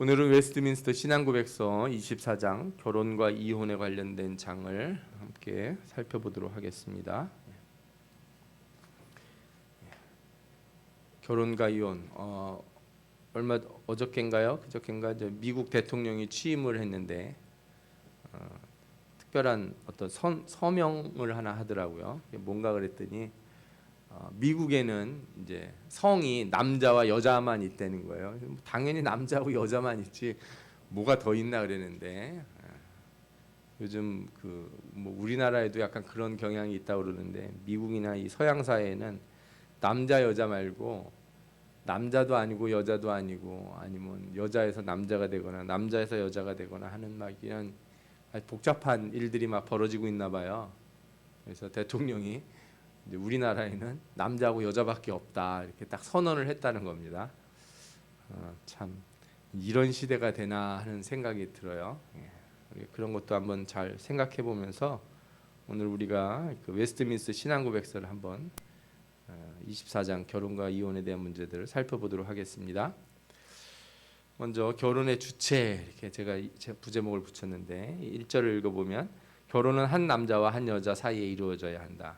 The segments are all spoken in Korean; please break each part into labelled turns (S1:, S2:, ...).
S1: 오늘은 웨스트민스터 신앙고백서 24장 결혼과 이혼에 관련된 장을 함께 살펴보도록 하겠습니다. 결혼과 이혼, 얼마 어저께인가요? 그저께인가 미국 대통령이 취임을 했는데 특별한 어떤 서명을 하나 하더라고요. 뭔가 그랬더니 미국에는 이제 성이 남자와 여자만 있다는 거예요. 당연히 남자하고 여자만 있지 뭐가 더 있나 그랬는데 요즘 뭐 우리나라에도 약간 그런 경향이 있다고 그러는데 미국이나 이 서양 사회에는 남자 여자 말고 남자도 아니고 여자도 아니고 아니면 여자에서 남자가 되거나 남자에서 여자가 되거나 하는 막 이런 아주 복잡한 일들이 막 벌어지고 있나 봐요. 그래서 대통령이 이제 우리나라에는 남자하고 여자밖에 없다 이렇게 딱 선언을 했다는 겁니다. 참 이런 시대가 되나 하는 생각이 들어요. 그런 것도 한번 잘 생각해 보면서 오늘 우리가 웨스트민스터 신앙고백서를 한번 24장 결혼과 이혼에 대한 문제들을 살펴보도록 하겠습니다. 먼저 결혼의 주체 이렇게 제가 부제목을 붙였는데 1절을 읽어보면 결혼은 한 남자와 한 여자 사이에 이루어져야 한다.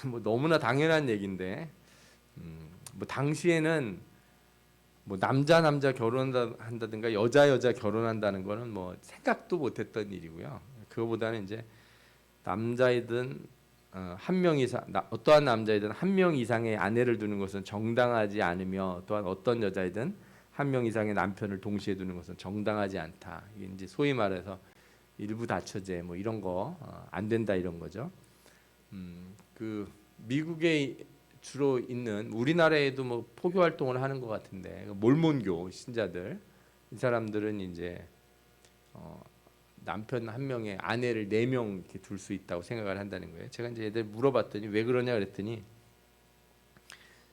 S1: 뭐 너무나 당연한 얘기인데 뭐 당시에는 뭐 남자 결혼한다든가 여자 결혼한다는 거는 뭐 생각도 못했던 일이고요. 그거보다는 이제 남자이든 한 명 이상 어떠한 남자이든 한 명 이상의 아내를 두는 것은 정당하지 않으며 또한 어떤 여자이든 한 명 이상의 남편을 동시에 두는 것은 정당하지 않다. 이게 이제 소위 말해서 일부 다처제 뭐 이런 거 안 된다 이런 거죠. 그 미국에 주로 있는 우리나라에도 뭐 포교 활동을 하는 것 같은데 몰몬교 신자들 이 사람들은 이제 남편 한 명에 아내를 4명 이렇게 둘 수 있다고 생각을 한다는 거예요. 제가 이제 애들 물어봤더니 왜 그러냐 그랬더니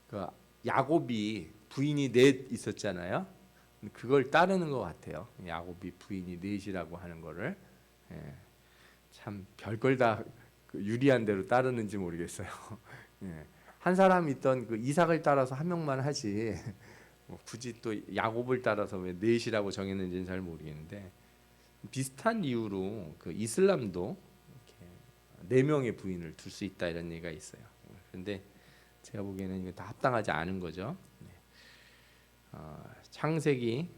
S1: 그 야곱이 부인이 4 있었잖아요. 그걸 따르는 것 같아요. 야곱이 부인이 4이라고 하는 거를 참 별걸 다 유리한 대로 따르는지 모르겠어요. 한 사람이 있던 그 이삭을 따라서 한 명만 하지 뭐 굳이 또 야곱을 따라서 왜 4이라고 정했는지는 잘 모르겠는데 비슷한 이유로 그 이슬람도 이렇게 4명의 부인을 둘 수 있다 이런 얘기가 있어요. 그런데 제가 보기에는 이거 다 합당하지 않은 거죠. 창세기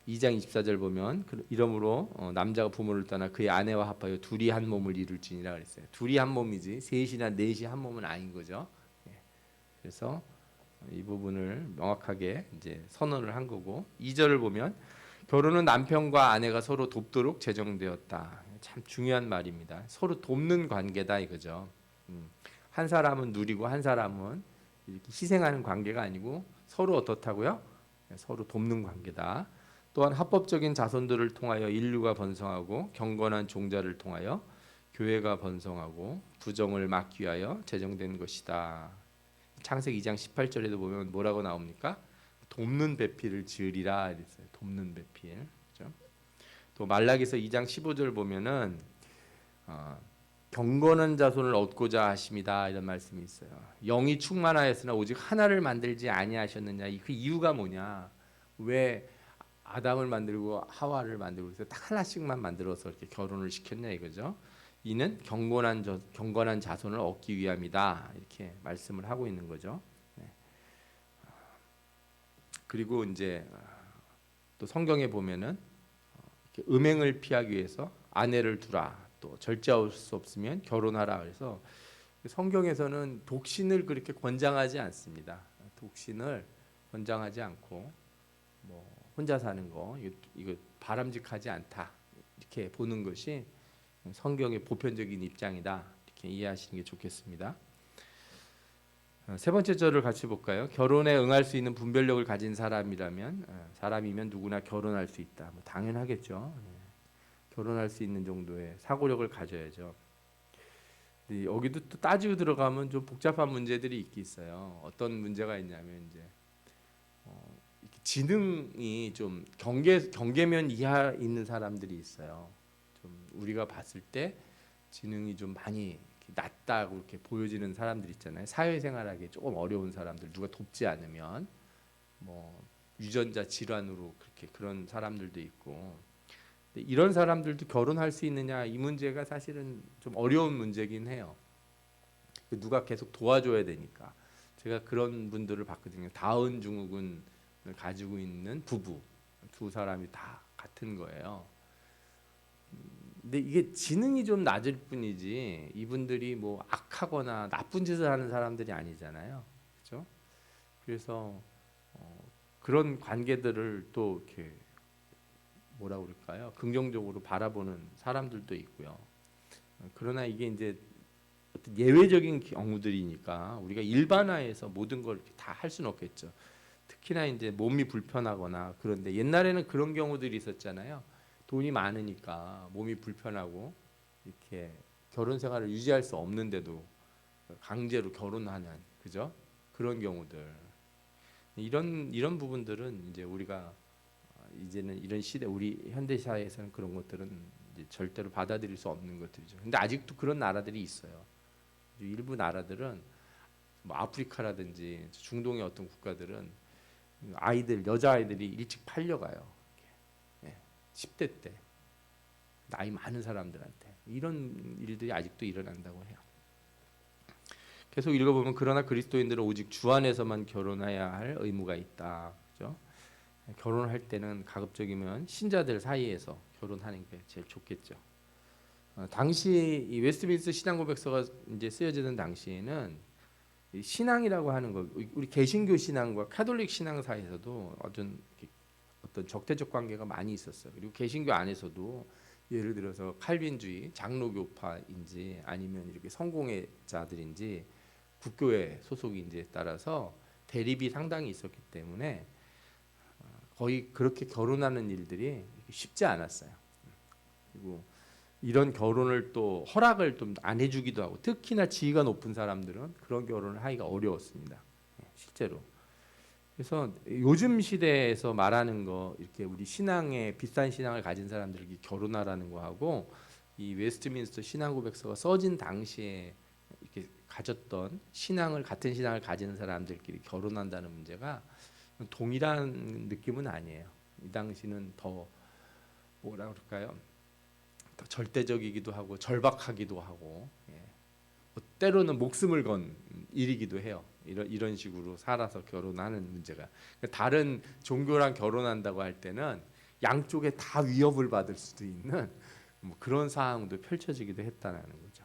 S1: 2장 24절 보면 이러므로 남자가 부모를 떠나 그의 아내와 합하여 둘이 한 몸을 이룰지니라 그랬어요. 둘이 한 몸이지 셋이나 넷이 한 몸은 아닌 거죠. 그래서 이 부분을 명확하게 이제 선언을 한 거고 2절을 보면 결혼은 남편과 아내가 서로 돕도록 제정되었다. 참 중요한 말입니다. 서로 돕는 관계다 이거죠. 한 사람은 누리고 한 사람은 이렇게 희생하는 관계가 아니고 서로 어떻다고요? 서로 돕는 관계다. 또한 합법적인 자손들을 통하여 인류가 번성하고 경건한 종자를 통하여 교회가 번성하고 부정을 막기 위하여 제정된 것이다. 창세기 2장 18절에도 보면 뭐라고 나옵니까? 돕는 배필을 지으리라 이랬어요. 돕는 배필. 그렇죠? 또 말라기서 2장 15절 보면은 경건한 자손을 얻고자 하심이다 이런 말씀이 있어요. 영이 충만하였으나 오직 하나를 만들지 아니하셨느냐. 그 이유가 뭐냐? 왜 아담을 만들고 하와를 만들고 그래서 딱 하나씩만 만들어서 이렇게 결혼을 시켰냐 이거죠. 이는 경건한 자손을 얻기 위함이다 이렇게 말씀을 하고 있는 거죠. 그리고 이제 또 성경에 보면은 음행을 피하기 위해서 아내를 두라 또 절제할 수 없으면 결혼하라 그래서 성경에서는 독신을 그렇게 권장하지 않습니다. 독신을 권장하지 않고 뭐 혼자 사는 거 이거 바람직하지 않다 이렇게 보는 것이 성경의 보편적인 입장이다 이렇게 이해하시는 게 좋겠습니다. 세 번째 절을 같이 볼까요? 결혼에 응할 수 있는 분별력을 가진 사람이면 누구나 결혼할 수 있다. 뭐 당연하겠죠. 결혼할 수 있는 정도의 사고력을 가져야죠. 여기도 또 따지고 들어가면 좀 복잡한 문제들이 있긴 있어요. 어떤 문제가 있냐면 이제 지능이 좀 경계면 이하 있는 사람들이 있어요. 좀 우리가 봤을 때 지능이 좀 많이 낮다고 이렇게 보여지는 사람들 있잖아요. 사회생활하기 조금 어려운 사람들, 누가 돕지 않으면 뭐 유전자 질환으로 그렇게 그런 사람들도 있고. 근데 이런 사람들도 결혼할 수 있느냐 이 문제가 사실은 좀 어려운 문제긴 해요. 누가 계속 도와줘야 되니까. 제가 그런 분들을 봤거든요. 다운 증후군을 가지고 있는 부부 두 사람이 다 같은 거예요. 근데 이게 지능이 좀 낮을 뿐이지 이분들이 뭐 악하거나 나쁜 짓을 하는 사람들이 아니잖아요. 그렇죠? 그래서 그런 관계들을 또 이렇게 뭐라 그럴까요? 긍정적으로 바라보는 사람들도 있고요. 그러나 이게 이제 어떤 예외적인 경우들이니까 우리가 일반화해서 모든 걸 다 할 수는 없겠죠. 특히나 이제 몸이 불편하거나 그런데 옛날에는 그런 경우들이 있었잖아요. 돈이 많으니까 몸이 불편하고 이렇게 결혼 생활을 유지할 수 없는데도 강제로 결혼하는 그죠? 그런 경우들 이런 부분들은 이제 우리가 이제는 이런 시대 우리 현대 사회에서는 그런 것들은 이제 절대로 받아들일 수 없는 것들이죠. 근데 아직도 그런 나라들이 있어요. 일부 나라들은 뭐 아프리카라든지 중동의 어떤 국가들은 아이들 여자 아이들이 일찍 팔려가요. 예, 10대 때 나이 많은 사람들한테 이런 일들이 아직도 일어난다고 해요. 계속 읽어보면 그러나 그리스도인들은 오직 주 안에서만 결혼해야 할 의무가 있다. 그죠? 결혼을 할 때는 가급적이면 신자들 사이에서 결혼하는 게 제일 좋겠죠. 당시 이 웨스트민스터 신앙 고백서가 이제 쓰여지는 당시에는 신앙이라고 하는 거 우리 개신교 신앙과 카톨릭 신앙 사이에서도 어떤 적대적 관계가 많이 있었어요. 그리고 개신교 안에서도 예를 들어서 칼빈주의, 장로교파인지 아니면 이렇게 성공회자들인지 국교회 소속인지에 따라서 대립이 상당히 있었기 때문에 거의 그렇게 결혼하는 일들이 쉽지 않았어요. 그리고 이런 결혼을 또 허락을 좀 안 해주기도 하고 특히나 지위가 높은 사람들은 그런 결혼을 하기가 어려웠습니다. 실제로. 그래서 요즘 시대에서 말하는 거 이렇게 우리 신앙에 비싼 신앙을 가진 사람들이 결혼하라는 거하고 이 웨스트민스터 신앙 고백서가 써진 당시에 이렇게 가졌던 신앙을 같은 신앙을 가지는 사람들끼리 결혼한다는 문제가 동일한 느낌은 아니에요. 이 당시는 더 뭐라 그럴까요? 더 절대적이기도 하고 절박하기도 하고 때로는 목숨을 건 일이기도 해요. 이런 식으로 살아서 결혼하는 문제가 다른 종교랑 결혼한다고 할 때는 양쪽에 다 위협을 받을 수도 있는 뭐 그런 상황도 펼쳐지기도 했다는 거죠.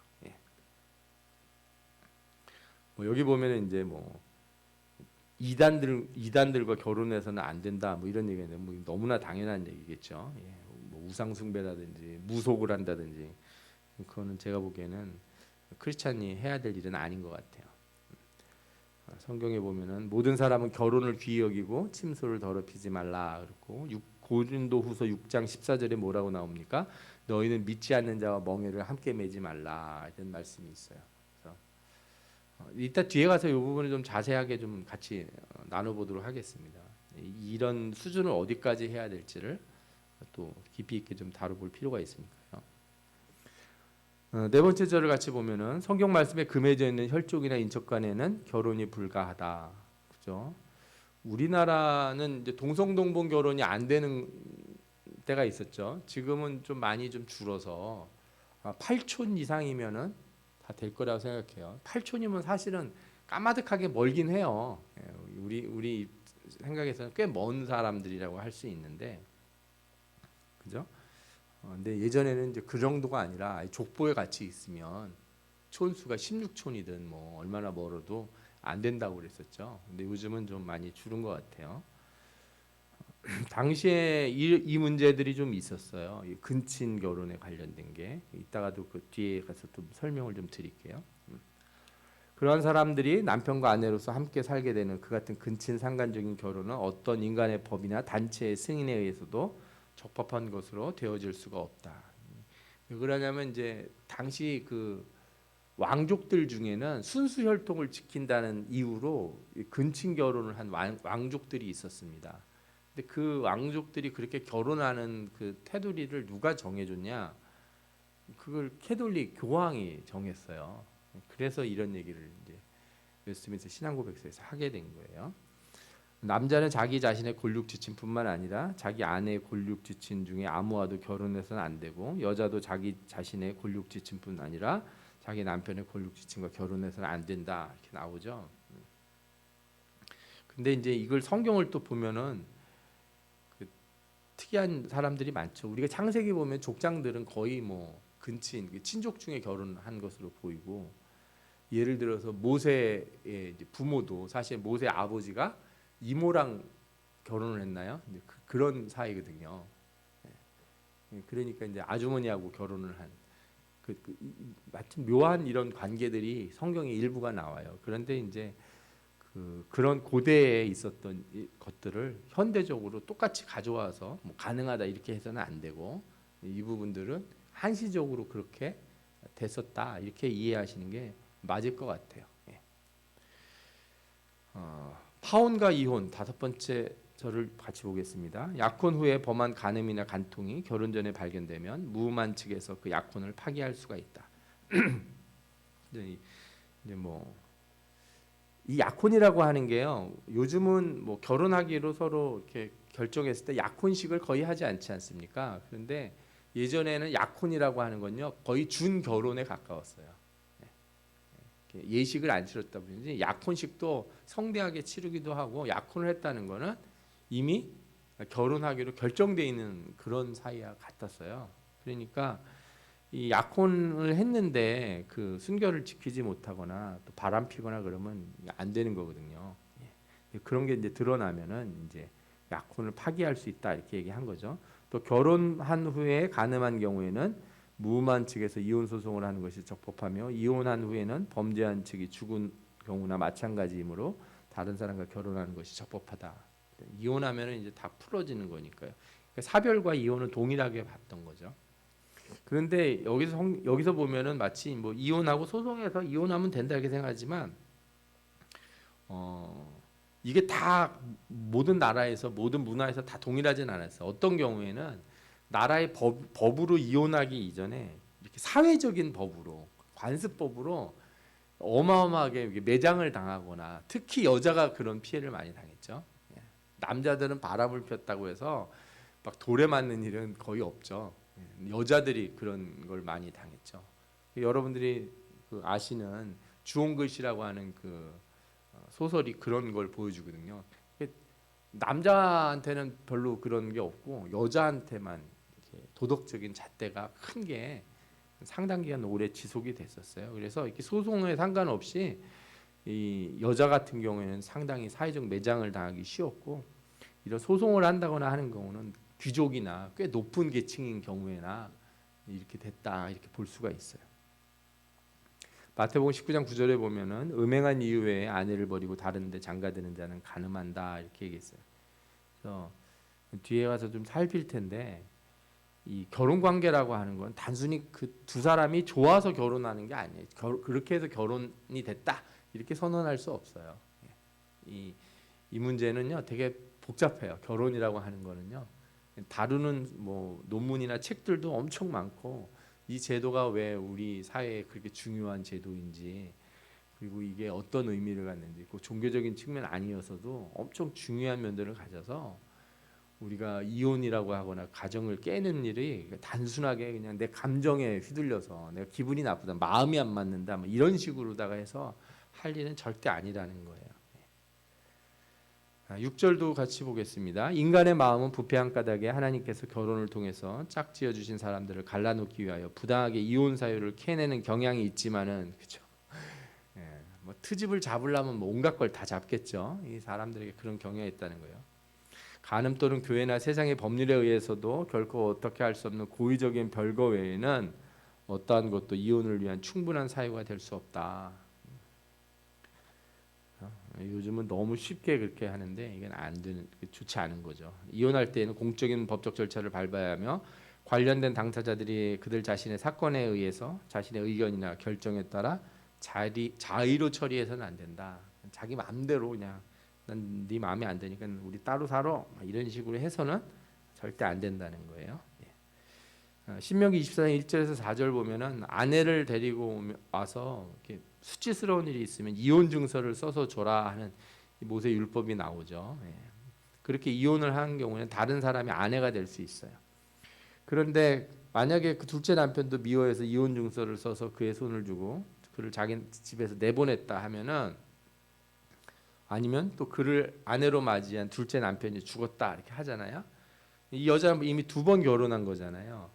S1: 뭐 여기 보면은 이제 뭐 이단들과 결혼해서는 안 된다 뭐 이런 얘기인데 뭐 너무나 당연한 얘기겠죠. 뭐 우상 숭배라든지 무속을 한다든지 그거는 제가 보기에는 크리스찬이 해야 될 일은 아닌 것 같아요. 성경에 보면은 모든 사람은 결혼을 귀히 여기고 침소를 더럽히지 말라 그렇고 고린도후서 6장 14절에 뭐라고 나옵니까? 너희는 믿지 않는 자와 멍에를 함께 매지 말라 이런 말씀이 있어요. 그래서 이따 뒤에 가서 이 부분을 좀 자세하게 좀 같이 나눠보도록 하겠습니다. 이런 수준을 어디까지 해야 될지를 또 깊이 있게 좀 다뤄볼 필요가 있으니까요. 네 번째 절을 같이 보면은 성경 말씀에 금해져 있는 혈족이나 인척 간에는 결혼이 불가하다. 그죠? 우리나라는 이제 동성동본 결혼이 안 되는 때가 있었죠. 지금은 좀 많이 좀 줄어서 8촌 이상이면은 다 될 거라고 생각해요. 8촌이면 사실은 까마득하게 멀긴 해요. 우리 생각에서는 꽤 먼 사람들이라고 할 수 있는데, 그죠? 근데 예전에는 이제 그 정도가 아니라 족보에 같이 있으면 촌수가 16촌이든 뭐 얼마나 멀어도 안 된다고 그랬었죠. 근데 요즘은 좀 많이 줄은 것 같아요. 당시에 이 문제들이 좀 있었어요. 이 근친 결혼에 관련된 게 이따가도 그 뒤에 가서 또 설명을 좀 드릴게요. 그러한 사람들이 남편과 아내로서 함께 살게 되는 그 같은 근친 상간적인 결혼은 어떤 인간의 법이나 단체의 승인에 의해서도 적법한 것으로 되어질 수가 없다. 왜 그러냐면 이제 당시 그 왕족들 중에는 순수 혈통을 지킨다는 이유로 근친 결혼을 한 왕족들이 있었습니다. 근데 그 왕족들이 그렇게 결혼하는 그 테두리를 누가 정해줬냐? 그걸 캐톨릭 교황이 정했어요. 그래서 이런 얘기를 이제 웨스트민스터 신앙고백서에서 하게 된 거예요. 남자는 자기 자신의 골육지친뿐만 아니라 자기 아내의 골육지친 중에 아무와도 결혼해서는 안 되고, 여자도 자기 자신의 골육지친뿐 아니라 자기 남편의 골육지친과 결혼해서는 안 된다, 이렇게 나오죠. 근데 이제 이걸 성경을 또 보면은 그 특이한 사람들이 많죠. 우리가 창세기 보면 족장들은 거의 뭐 근친 친족 중에 결혼한 것으로 보이고, 예를 들어서 모세의 이제 부모도 사실 모세 아버지가 이모랑 결혼을 했나요? 이제 그런 사이거든요. 그러니까 이제 아주머니하고 결혼을 한 마침 묘한 이런 관계들이 성경의 일부가 나와요. 그런데 이제 그런 고대에 있었던 것들을 현대적으로 똑같이 가져와서 뭐 가능하다 이렇게 해서는 안 되고, 이 부분들은 한시적으로 그렇게 됐었다 이렇게 이해하시는 게 맞을 것 같아요. 예. 파혼과 이혼 다섯 번째 절을 같이 보겠습니다. 약혼 후에 범한 간음이나 간통이 결혼 전에 발견되면 무음한 측에서 그 약혼을 파기할 수가 있다. 이제 뭐 이 약혼이라고 하는 게요. 요즘은 뭐 결혼하기로 서로 이렇게 결정했을 때 약혼식을 거의 하지 않지 않습니까? 그런데 예전에는 약혼이라고 하는 건요 거의 준 결혼에 가까웠어요. 예식을 안 치렀다 보니 약혼식도 성대하게 치르기도 하고, 약혼을 했다는 거는 이미 결혼하기로 결정돼 있는 그런 사이와 같았어요. 그러니까 이 약혼을 했는데 그 순결을 지키지 못하거나 또 바람 피거나 그러면 안 되는 거거든요. 그런 게 이제 드러나면은 이제 약혼을 파기할 수 있다 이렇게 얘기한 거죠. 또 결혼한 후에 간음한 경우에는 무음한 측에서 이혼 소송을 하는 것이 적법하며, 이혼한 후에는 범죄한 측이 죽은 경우나 마찬가지이므로 다른 사람과 결혼하는 것이 적법하다. 이혼하면은 이제 다 풀어지는 거니까요. 그러니까 사별과 이혼은 동일하게 봤던 거죠. 그런데 여기서 보면은 마치 뭐 이혼하고 소송해서 이혼하면 된다 이렇게 생각하지만, 이게 다 모든 나라에서 모든 문화에서 다 동일하진 않았어요. 어떤 경우에는 나라의 법으로 이혼하기 이전에 이렇게 사회적인 법으로, 관습법으로 어마어마하게 매장을 당하거나, 특히 여자가 그런 피해를 많이 당했죠. 남자들은 바람을 폈다고 해서 막 돌에 맞는 일은 거의 없죠. 여자들이 그런 걸 많이 당했죠. 여러분들이 아시는 주홍글씨라고 하는 소설이 그런 걸 보여주거든요. 남자한테는 별로 그런 게 없고 여자한테만 이렇게 도덕적인 잣대가 큰 게 상당 기간 오래 지속이 됐었어요. 그래서 이렇게 소송에 상관없이 이 여자 같은 경우에는 상당히 사회적 매장을 당하기 쉬웠고, 이런 소송을 한다거나 하는 경우는 귀족이나 꽤 높은 계층인 경우에나 이렇게 됐다 이렇게 볼 수가 있어요. 마태복음 19장 9절에 보면은 음행한 이유 외에 아내를 버리고 다른 데 장가드는 자는 간음한다 이렇게 얘기했어요. 그래서 뒤에 가서 좀 살필 텐데, 이 결혼 관계라고 하는 건 단순히 그 두 사람이 좋아서 결혼하는 게 아니에요. 그렇게 해서 결혼이 됐다 이렇게 선언할 수 없어요. 이 문제는요 되게 복잡해요. 결혼이라고 하는 거는요 다루는 뭐 논문이나 책들도 엄청 많고, 이 제도가 왜 우리 사회에 그렇게 중요한 제도인지, 그리고 이게 어떤 의미를 갖는지, 그 종교적인 측면 아니어서도 엄청 중요한 면들을 가져서 우리가 이혼이라고 하거나 가정을 깨는 일이 단순하게 그냥 내 감정에 휘둘려서 내가 기분이 나쁘다, 마음이 안 맞는다, 뭐 이런 식으로다가 해서 할 일은 절대 아니라는 거예요. 6절도 같이 보겠습니다. 인간의 마음은 부패한 까닭에 하나님께서 결혼을 통해서 짝지어 주신 사람들을 갈라놓기 위하여 부당하게 이혼 사유를 캐내는 경향이 있지만은, 그렇죠? 뭐 트집을 잡으려면 뭐 온갖 걸 다 잡겠죠. 이 사람들에게 그런 경향이 있다는 거예요. 간음 또는 교회나 세상의 법률에 의해서도 결코 어떻게 할 수 없는 고의적인 별거 외에는 어떠한 것도 이혼을 위한 충분한 사유가 될 수 없다. 요즘은 너무 쉽게 그렇게 하는데 이건 안 되는, 좋지 않은 거죠. 이혼할 때에는 공적인 법적 절차를 밟아야 하며, 관련된 당사자들이 그들 자신의 사건에 의해서 자신의 의견이나 결정에 따라 자의로 처리해서는 안 된다. 자기 마음대로 그냥 난 네 마음에 안 드니까 우리 따로 살아 이런 식으로 해서는 절대 안 된다는 거예요. 신명기 24장 1절에서 4절 보면은 아내를 데리고 와서 이렇게 수치스러운 일이 있으면 이혼 증서를 써서 줘라 하는 모세 율법이 나오죠. 예. 그렇게 이혼을 하는 경우에는 다른 사람이 아내가 될 수 있어요. 그런데 만약에 그 둘째 남편도 미워해서 이혼 증서를 써서 그의 손을 주고 그를 자기 집에서 내보냈다 하면은, 아니면 또 그를 아내로 맞이한 둘째 남편이 죽었다 이렇게 하잖아요. 이 여자는 이미 2번 결혼한 거잖아요.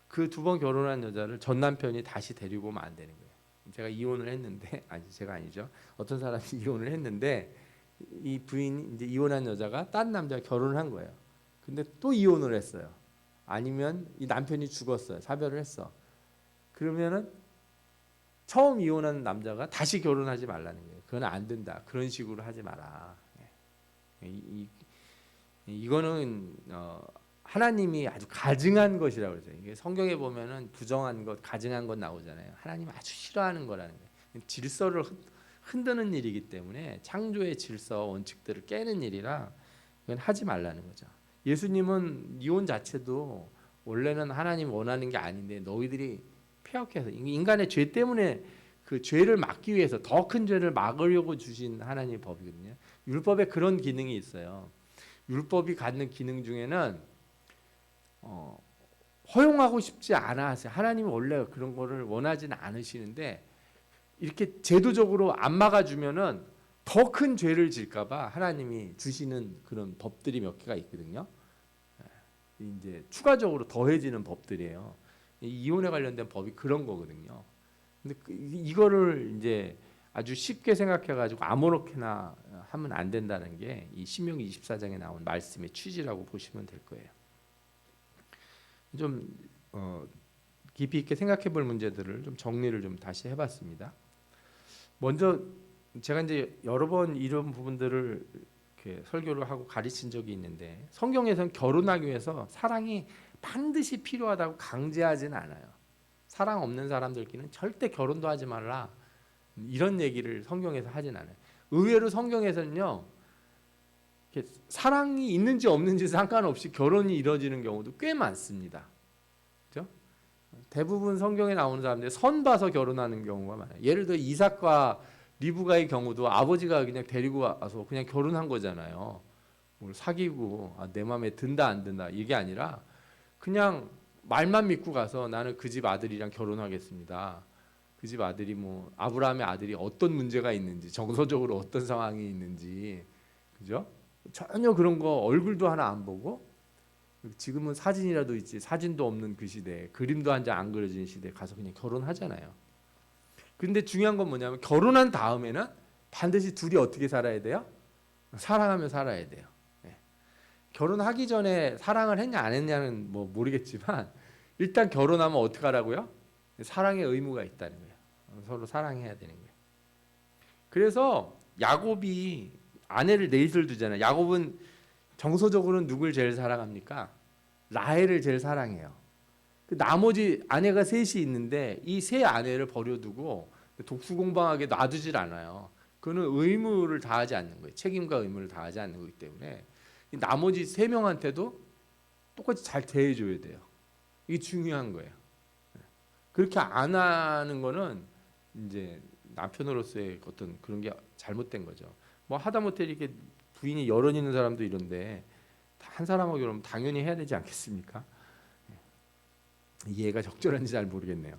S1: 그 2번 결혼한 여자를 전 남편이 다시 데리고 오면 안 되는 거예요. 제가 이혼을 했는데, 아니 제가 아니죠. 어떤 사람이 이혼을 했는데 이 부인이 이제 이혼한 여자가 딴 남자와 결혼을 한 거예요. 근데 또 이혼을 했어요. 아니면 이 남편이 죽었어요. 사별을 했어. 그러면은 처음 이혼한 남자가 다시 결혼하지 말라는 거예요. 그건 안 된다. 그런 식으로 하지 마라. 이거는 하나님이 아주 가증한 것이라고 그러죠. 이게 성경에 보면은 부정한 것, 가증한 것 나오잖아요. 하나님 아주 싫어하는 거라는 거예요. 질서를 흔드는 일이기 때문에, 창조의 질서 원칙들을 깨는 일이라 이건 하지 말라는 거죠. 예수님은 이혼 자체도 원래는 하나님 원하는 게 아닌데 너희들이 폐역해서, 인간의 죄 때문에 그 죄를 막기 위해서, 더 큰 죄를 막으려고 주신 하나님의 법이거든요. 율법에 그런 기능이 있어요. 율법이 갖는 기능 중에는 허용하고 싶지 않아 하세요. 하나님은 원래 그런 거를 원하지는 않으시는데 이렇게 제도적으로 안 막아주면은 더 큰 죄를 질까봐 하나님이 주시는 그런 법들이 몇 개가 있거든요. 이제 추가적으로 더해지는 법들이에요. 이혼에 관련된 법이 그런 거거든요. 근데 이거를 이제 아주 쉽게 생각해가지고 아무렇게나 하면 안 된다는 게 이 신명기 24장에 나온 말씀의 취지라고 보시면 될 거예요. 좀 깊이 있게 생각해볼 문제들을 좀 정리를 좀 다시 해봤습니다. 먼저 제가 이제 여러 번 이런 부분들을 이렇게 설교를 하고 가르친 적이 있는데, 성경에서는 결혼하기 위해서 사랑이 반드시 필요하다고 강제하지는 않아요. 사랑 없는 사람들끼리는 절대 결혼도 하지 말라, 이런 얘기를 성경에서 하진 않아요. 의외로 성경에서는요, 사랑이 있는지 없는지 상관없이 결혼이 이루어지는 경우도 꽤 많습니다. 그렇죠? 대부분 성경에 나오는 사람들이 선 봐서 결혼하는 경우가 많아요. 예를 들어 이삭과 리브가의 경우도 아버지가 그냥 데리고 와서 그냥 결혼한 거잖아요. 뭘 사귀고 내 마음에 든다 안 든다 이게 아니라 그냥 말만 믿고 가서 나는 그 집 아들이랑 결혼하겠습니다. 그 집 아들이 뭐 아브라함의 아들이 어떤 문제가 있는지, 정서적으로 어떤 상황이 있는지, 그죠? 전혀 그런 거 얼굴도 하나 안 보고, 지금은 사진이라도 있지 사진도 없는 그 시대에, 그림도 한 장 안 그려진 시대에 가서 그냥 결혼하잖아요. 근데 중요한 건 뭐냐면 결혼한 다음에는 반드시 둘이 어떻게 살아야 돼요? 사랑하며 살아야 돼요. 네. 결혼하기 전에 사랑을 했냐 안 했냐는 뭐 모르겠지만 일단 결혼하면 어떻게 하라고요? 사랑의 의무가 있다는 거예요. 서로 사랑해야 되는 거예요. 그래서 야곱이 아내를 넷을 두잖아요. 야곱은 정서적으로는 누굴 제일 사랑합니까? 라헬을 제일 사랑해요. 그 나머지 아내가 셋이 있는데 이 세 아내를 버려두고 독수공방하게 놔두질 않아요. 그는 의무를 다하지 않는 거예요. 책임과 의무를 다하지 않는 거기 때문에 나머지 3명한테도 똑같이 잘 대해줘야 돼요. 이게 중요한 거예요. 그렇게 안 하는 거는 이제 남편으로서의 어떤 그런 게 잘못된 거죠. 뭐 하다못해 이렇게 부인이 여럿 있는 사람도 이런데 한 사람하고 결혼하면 당연히 해야 되지 않겠습니까? 이해가 적절한지 잘 모르겠네요.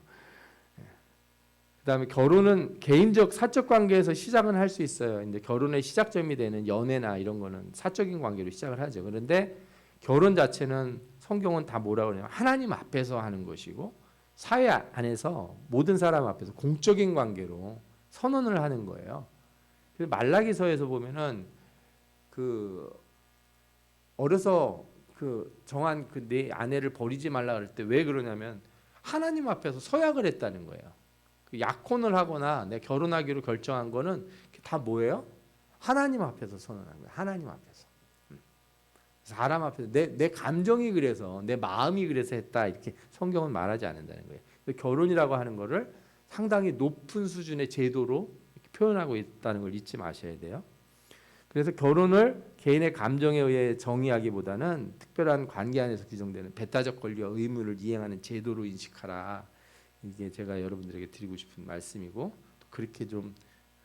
S1: 그다음에 결혼은 개인적 사적 관계에서 시작은 할 수 있어요. 이제 결혼의 시작점이 되는 연애나 이런 거는 사적인 관계로 시작을 하죠. 그런데 결혼 자체는 성경은 다 뭐라고 그러냐면 하나님 앞에서 하는 것이고 사회 안에서 모든 사람 앞에서 공적인 관계로 선언을 하는 거예요. 그래서 말라기서에서 보면은 그 어려서 그 정한 그 내 아내를 버리지 말라 그럴 때 왜 그러냐면 하나님 앞에서 서약을 했다는 거예요. 그 약혼을 하거나 내 결혼하기로 결정한 거는 다 뭐예요? 하나님 앞에서 선언한 거예요. 하나님 앞에서. 사람 앞에서 내 감정이 그래서, 내 마음이 그래서 했다 이렇게 성경은 말하지 않는다는 거예요. 결혼이라고 하는 거를 상당히 높은 수준의 제도로 표현하고 있다는 걸 잊지 마셔야 돼요. 그래서 결혼을 개인의 감정에 의해 정의하기보다는 특별한 관계 안에서 규정되는 배타적 권리와 의무를 이행하는 제도로 인식하라. 이게 제가 여러분들에게 드리고 싶은 말씀이고, 그렇게 좀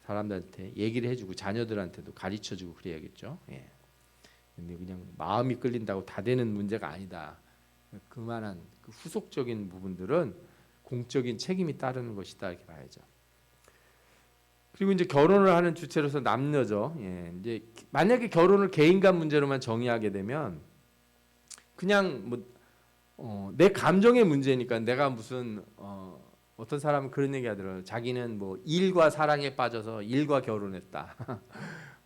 S1: 사람들한테 얘기를 해주고 자녀들한테도 가르쳐주고 그래야겠죠. 예. 근데 그냥 마음이 끌린다고 다 되는 문제가 아니다. 그만한 그 후속적인 부분들은 공적인 책임이 따르는 것이다 이렇게 봐야죠. 그리고 이제 결혼을 하는 주체로서 남녀죠. 예. 이제 만약에 결혼을 개인 간 문제로만 정의하게 되면 그냥 내 감정의 문제니까 내가 무슨 어떤 사람은 그런 얘기 하더라고요. 자기는 뭐 일과 사랑에 빠져서 일과 결혼했다.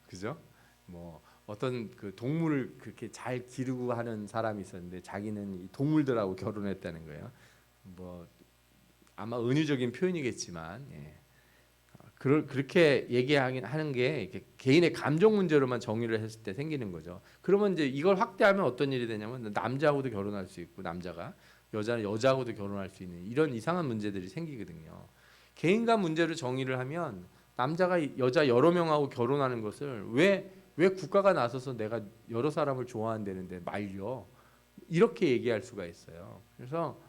S1: 그죠? 뭐 어떤 그 동물을 그렇게 잘 기르고 하는 사람이 있었는데 자기는 이 동물들하고 결혼했다는 거예요. 뭐 아마 은유적인 표현이겠지만 예. 그렇게 얘기하긴 하는 게 개인의 감정 문제로만 정의를 했을 때 생기는 거죠. 그러면 이제 이걸 확대하면 어떤 일이 되냐면 남자하고도 결혼할 수 있고 남자가 여자는 여자하고도 결혼할 수 있는 이런 이상한 문제들이 생기거든요. 개인간 문제를 정의를 하면 남자가 여자 여러 명하고 결혼하는 것을 왜 국가가 나서서 내가 여러 사람을 좋아한다는데 말려 이렇게 얘기할 수가 있어요. 그래서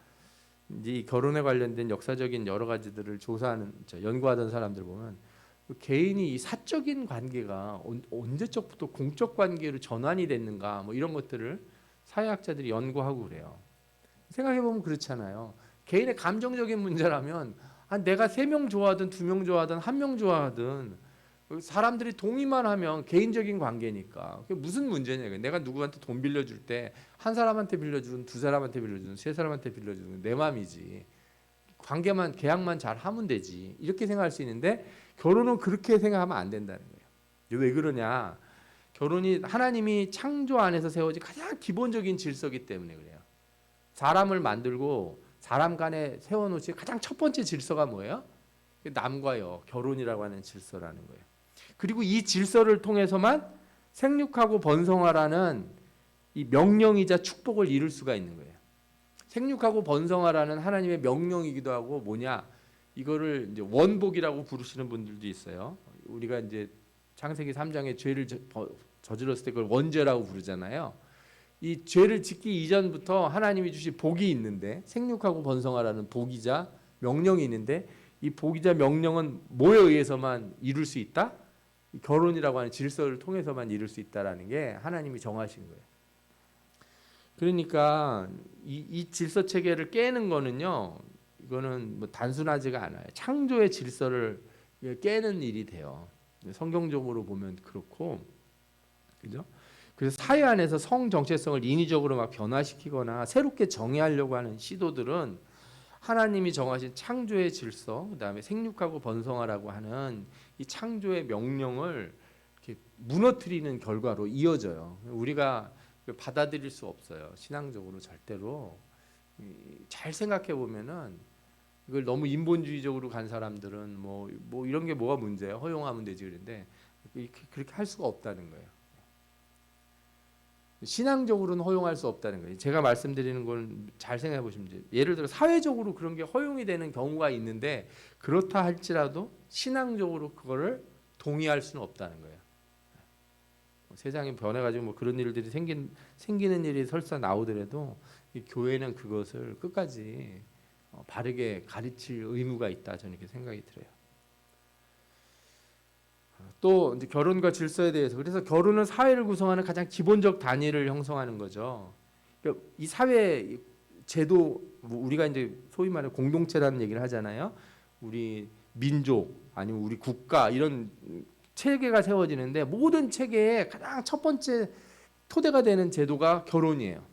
S1: 이 결혼에 관련된 역사적인 여러 가지들을 조사하는 연구하던 사람들 보면 개인이 이 사적인 관계가 언제적부터 공적 관계로 전환이 됐는가 뭐 이런 것들을 사회학자들이 연구하고 그래요. 생각해 보면 그렇잖아요. 개인의 감정적인 문제라면 내가 3명 좋아하든 2명 좋아하든 1명 좋아하든 사람들이 동의만 하면 개인적인 관계니까 그게 무슨 문제냐. 내가 누구한테 돈 빌려줄 때 한 사람한테 빌려주든 2사람한테 빌려주든 3사람한테 빌려주든 내 마음이지. 관계만 계약만 잘 하면 되지. 이렇게 생각할 수 있는데 결혼은 그렇게 생각하면 안 된다는 거예요. 왜 그러냐? 결혼이 하나님이 창조 안에서 세워진 가장 기본적인 질서이기 때문에 그래요. 사람을 만들고 사람 간에 세워놓지 가장 첫 번째 질서가 뭐예요? 남과 여, 결혼이라고 하는 질서라는 거예요. 그리고 이 질서를 통해서만 생육하고 번성하라는 이 명령이자 축복을 이룰 수가 있는 거예요. 생육하고 번성하라는 하나님의 명령이기도 하고 뭐냐? 이거를 이제 원복이라고 부르시는 분들도 있어요. 우리가 이제 창세기 3장에 죄를 저질렀을 때 그걸 원죄라고 부르잖아요. 이 죄를 짓기 이전부터 하나님이 주신 복이 있는데 생육하고 번성하라는 복이자 명령이 있는데 이 복이자 명령은 뭐에 의해서만 이룰 수 있다? 결혼이라고 하는 질서를 통해서만 이룰 수 있다라는 게 하나님이 정하신 거예요. 그러니까 이 질서 체계를 깨는 거는요, 이거는 뭐 단순하지가 않아요. 창조의 질서를 깨는 일이 돼요. 성경적으로 보면 그렇고, 그죠? 그래서 사회 안에서 성 정체성을 인위적으로 막 변화시키거나 새롭게 정의하려고 하는 시도들은 하나님이 정하신 창조의 질서, 그다음에 생육하고 번성하라고 하는 이 창조의 명령을 이렇게 무너뜨리는 결과로 이어져요. 우리가 받아들일 수 없어요. 신앙적으로 절대로. 잘 생각해 보면은 이걸 너무 인본주의적으로 간 사람들은 뭐 이런 게 뭐가 문제야? 허용하면 되지 그런데 그렇게 할 수가 없다는 거예요. 신앙적으로는 허용할 수 없다는 거예요. 제가 말씀드리는 건 잘 생각해 보시면 돼요. 예를 들어 사회적으로 그런 게 허용이 되는 경우가 있는데 그렇다 할지라도 신앙적으로 그거를 동의할 수는 없다는 거예요. 세상이 변해가지고 뭐 그런 일들이 생기는 일이 설사 나오더라도 이 교회는 그것을 끝까지 바르게 가르칠 의무가 있다. 저는 이렇게 생각이 들어요. 또 이제 결혼과 질서에 대해서 그래서 결혼은 사회를 구성하는 가장 기본적 단위를 형성하는 거죠. 그러니까 이 사회 제도 우리가 이제 소위 말해 공동체라는 얘기를 하잖아요. 우리 민족 아니면 우리 국가 이런 체계가 세워지는데 모든 체계의 가장 첫 번째 토대가 되는 제도가 결혼이에요.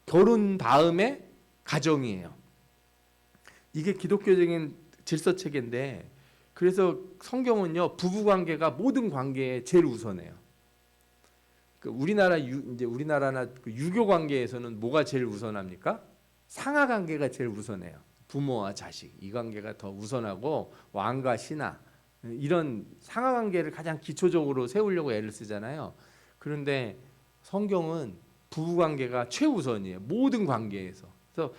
S1: 결혼 다음에 가정이에요. 이게 기독교적인 질서 체계인데 그래서 성경은요 부부 관계가 모든 관계에 제일 우선해요. 우리나라나 유교 관계에서는 뭐가 제일 우선합니까? 상하 관계가 제일 우선해요. 부모와 자식 이 관계가 더 우선하고 왕과 신하 이런 상하 관계를 가장 기초적으로 세우려고 애를 쓰잖아요. 그런데 성경은 부부 관계가 최우선이에요. 모든 관계에서. 그래서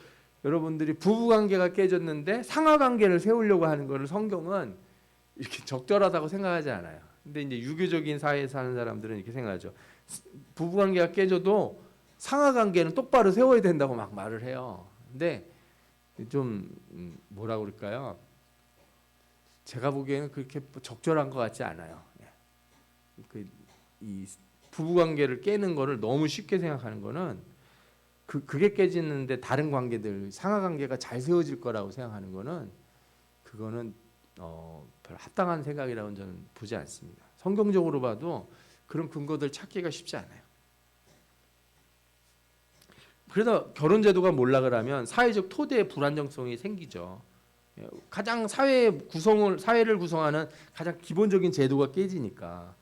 S1: 여러분들이 부부 관계가 깨졌는데 상하 관계를 세우려고 하는 것을 성경은 이렇게 적절하다고 생각하지 않아요. 근데 이제 유교적인 사회에 사는 사람들은 이렇게 생각하죠. 부부 관계가 깨져도 상하 관계는 똑바로 세워야 된다고 막 말을 해요. 근데 좀 뭐라 그럴까요? 제가 보기에는 그렇게 적절한 것 같지 않아요. 이 부부 관계를 깨는 거를 너무 쉽게 생각하는 거는 그게 깨지는데 다른 관계들 상하 관계가 잘 세워질 거라고 생각하는 거는 그거는 별 합당한 생각이라고는 저는 보지 않습니다. 성경적으로 봐도 그런 근거들 찾기가 쉽지 않아요. 그래서 결혼 제도가 몰락을 하면 사회적 토대의 불안정성이 생기죠. 가장 사회를 구성하는 가장 기본적인 제도가 깨지니까.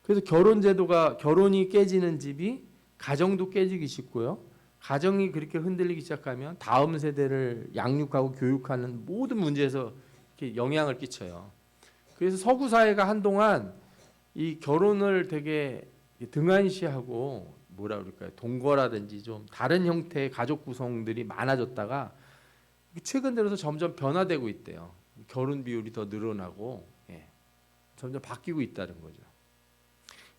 S1: 그래서 결혼이 깨지는 집이 가정도 깨지기 쉽고요. 가정이 그렇게 흔들리기 시작하면 다음 세대를 양육하고 교육하는 모든 문제에서 이렇게 영향을 끼쳐요. 그래서 서구 사회가 한동안 이 결혼을 되게 등한시하고 뭐라 그럴까요? 동거라든지 좀 다른 형태의 가족 구성들이 많아졌다가 최근 들어서 점점 변화되고 있대요. 결혼 비율이 더 늘어나고 점점 바뀌고 있다는 거죠.